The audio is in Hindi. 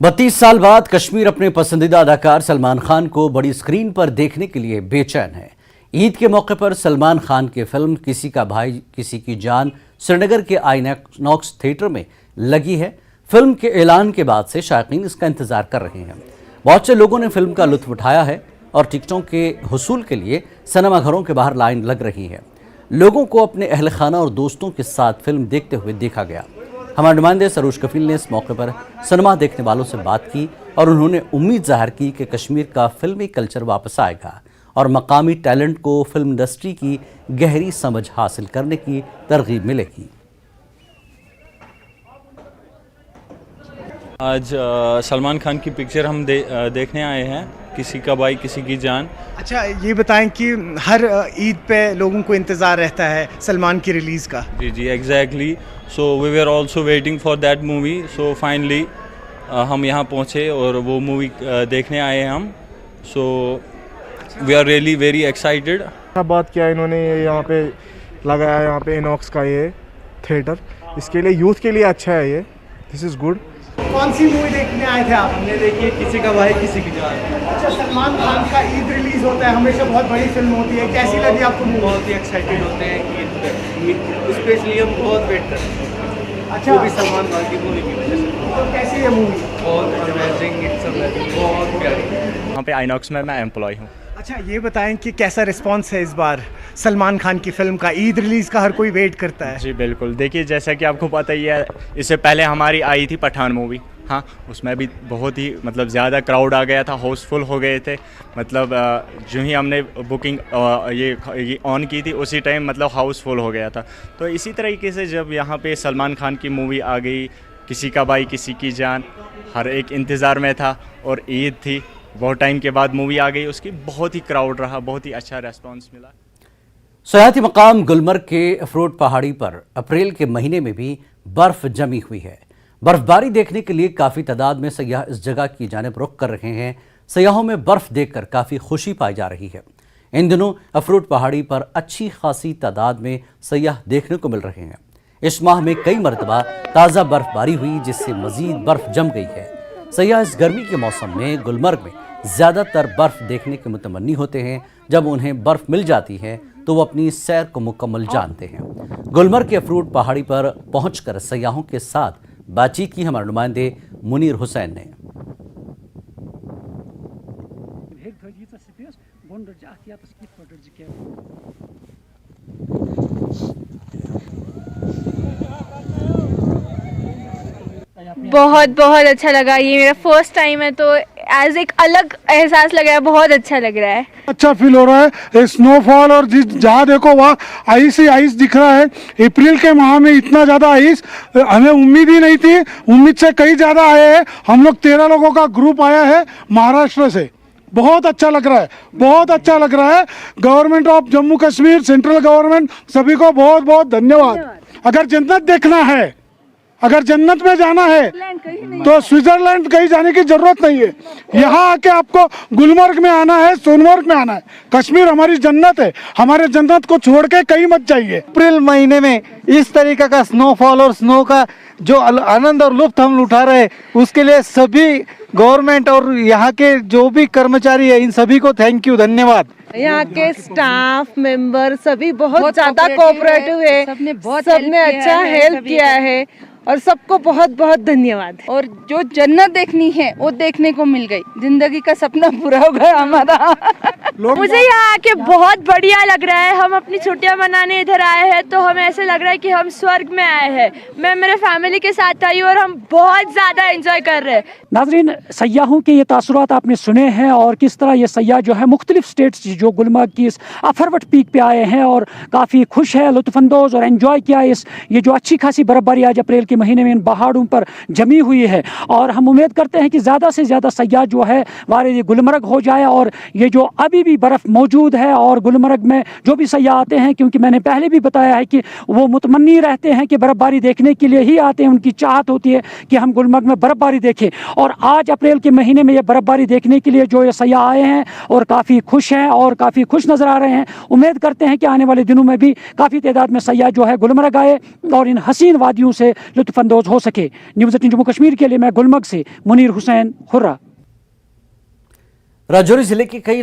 32 साल बाद कश्मीर अपने पसंदीदा अदाकार सलमान खान को बड़ी स्क्रीन पर देखने के लिए बेचैन है। ईद के मौके पर सलमान खान की फिल्म किसी का भाई किसी की जान श्रीनगर के आईनॉक्स थिएटर में लगी है। फिल्म के ऐलान के बाद से शायकीन इसका इंतजार कर रहे हैं। बहुत से लोगों ने फिल्म का लुत्फ उठाया है और टिकटों के हुसूल के लिए सिनेमाघरों के बाहर लाइन लग रही है। लोगों को अपने अहल खाना और दोस्तों के साथ फिल्म देखते हुए देखा गया। हमारे नुमाइंदे सरूज कफील ने इस मौके पर सिनेमा देखने वालों से बात की और उन्होंने उम्मीद जाहिर की कि कश्मीर का फिल्मी कल्चर वापस आएगा और मकामी टैलेंट को फिल्म इंडस्ट्री की गहरी समझ हासिल करने की तरगीब मिलेगी। आज सलमान खान की पिक्चर हम देखने आए हैं, किसी का भाई किसी की जान। अच्छा, ये बताएं कि हर ईद पे लोगों को इंतज़ार रहता है सलमान की रिलीज़ का। जी exactly. So we were also waiting for that movie. So finally हम यहाँ पहुँचे और वो मूवी देखने आए हैं हम। So we are really very excited. बात किया इन्होंने, यहाँ पे लगाया यहाँ पे इनॉक्स का ये थिएटर, इसके लिए यूथ के लिए अच्छा है ये। This is good. कौन सी मूवी देखने आए थे आप? हमने देखी किसी का भाई किसी की जान। अच्छा, सलमान खान का ईद रिलीज होता है, हमेशा बहुत बड़ी फिल्म होती है, कैसी लगी आपको मूवी? बहुत ही एक्साइटेड होते हैं कि स्पेशली हम बहुत वेट करते हैं। अच्छा, वो भी सलमान खान की मूवी की वजह से। तो कैसी है मूवी? बहुत अमेजिंग, इट्स अमेजिंग, बहुत प्यारी। वहाँ पे आईनॉक्स में मैं एम्प्लॉय हूँ। अच्छा, ये बताएं कि कैसा रिस्पांस है इस बार सलमान खान की फिल्म का? ईद रिलीज का हर कोई वेट करता है। जी बिल्कुल। देखिए, जैसा कि आपको पता ही है, इससे पहले हमारी आई थी पठान मूवी। हाँ, उसमें भी बहुत ही ज़्यादा क्राउड आ गया था, हाउसफुल हो गए थे। जो ही हमने बुकिंग ये ऑन की थी उसी टाइम हाउसफुल हो गया था। तो इसी तरीके से जब यहाँ पे सलमान खान की मूवी आ गई, किसी का भाई किसी की जान, हर एक इंतज़ार में था और ईद थी, बहुत टाइम के बाद मूवी आ गई, उसकी बहुत ही क्राउड रहा, बहुत ही अच्छा रेस्पॉन्स मिला। सयाहती मकाम गुलमर्ग के अफरोड पहाड़ी पर अप्रैल के महीने में भी बर्फ जमी हुई है। बर्फबारी देखने के लिए काफ़ी तादाद में सयाह इस जगह की जानिब रुख कर रहे हैं। सयाहों में बर्फ देखकर काफ़ी खुशी पाई जा रही है। इन दिनों अफरोड पहाड़ी पर अच्छी खासी तादाद में सयाह देखने को मिल रहे हैं। इस माह में कई मरतबा ताज़ा बर्फबारी हुई जिससे मज़ीद बर्फ जम गई है। सयाह इस गर्मी के मौसम में गुलमर्ग में ज़्यादातर बर्फ देखने के मुतमन्नी होते हैं। जब उन्हें बर्फ मिल जाती है तो वो अपनी सैर को मुकम्मल जानते हैं। गुलमर्ग के अफरोड पहाड़ी पर पहुंचकर सयाहों के साथ बातचीत की हमारे नुमाइंदे मुनीर हुसैन ने। बहुत बहुत अच्छा लगा। ये मेरा फर्स्ट टाइम है तो एज एक अलग एहसास लग रहा है, बहुत अच्छा लग रहा है। अच्छा फील हो रहा है। स्नोफॉल और जहाँ देखो वहाँ आइस ही आइस दिख रहा है। अप्रैल के माह में इतना ज़्यादा आइस हमें उम्मीद ही नहीं थी। उम्मीद से कई ज़्यादा आए हैं। हम लोग 13 लोगों का ग्रुप आया है महाराष्ट्र से। बहुत अच्छा लग रहा है, बहुत अच्छा लग रहा है। Government of Jammu Kashmir, central government, सभी को बहुत बहुत धन्यवाद। अगर जन्नत देखना है, अगर जन्नत में जाना है तो स्विट्जरलैंड कहीं जाने की जरूरत नहीं है। यहाँ आके आपको गुलमर्ग में आना है, सोनमर्ग में आना है। कश्मीर हमारी जन्नत है, हमारे जन्नत को छोड़ के कहीं मत जाइए। अप्रैल महीने में इस तरीके का स्नोफॉल और स्नो का जो आनंद और लुत्फ हम उठा रहे हैं, उसके लिए सभी गवर्नमेंट और यहाँ के जो भी कर्मचारी है, इन सभी को थैंक यू, धन्यवाद। यहाँ के स्टाफ मेंबर सभी बहुत ज्यादा कोऑपरेटिव है, सबने अच्छा हेल्प किया है और सबको बहुत बहुत धन्यवाद। और जो जन्नत देखनी है वो देखने को मिल गई, जिंदगी का सपना पूरा हो गया हमारा। मुझे यहाँ आके बहुत बढ़िया लग रहा है। हम अपनी छुट्टियाँ मनाने इधर आए हैं तो हमें ऐसे लग रहा है कि हम स्वर्ग में आए हैं। मैं मेरे फैमिली के साथ आई हूँ और हम बहुत ज़्यादा एंजॉय कर रहे हैं। नाज़रीन, सयाहों के ये तासुरात आपने सुने हैं और किस तरह ये सयाह जो है मुख्तलिफ स्टेट्स जो गुलमर्ग की इस अफरवट पीक पे आए हैं और काफ़ी खुश है, लुत्फ़अंदोज़ और एंजॉय किया ये जो अच्छी खासी बर्फबारी आज अप्रैल के महीने में इन पहाड़ों पर जमी हुई है। और हम उम्मीद करते हैं कि ज़्यादा से ज़्यादा सयाह जो है वारे गुलमर्ग हो जाए और ये जो अभी भी बर्फ़ मौजूद है और गुलमर्ग में जो भी सयाह आते हैं, क्योंकि मैंने पहले भी बताया है कि वो मुतमन्नी रहते हैं कि बर्फबारी देखने के लिए ही आते हैं। उनकी चाहत होती है कि हम गुलमर्ग में बर्फबारी देखें और आज अप्रैल के महीने में ये बर्फबारी देखने के लिए जो ये सयाह आए हैं और काफ़ी खुश हैं और काफ़ी खुश नज़र आ रहे हैं। उम्मीद करते हैं कि आने वाले दिनों में भी काफ़ी तादाद में सयाह जो है गुलमर्ग आए और इन हसीन वादियों से लुत्फानंदोज हो सके। न्यूज़ 18 जम्मू कश्मीर के लिए मैं गुलमर्ग से मुनीर हुसैन हुर्रा। राजौरी जिले के कई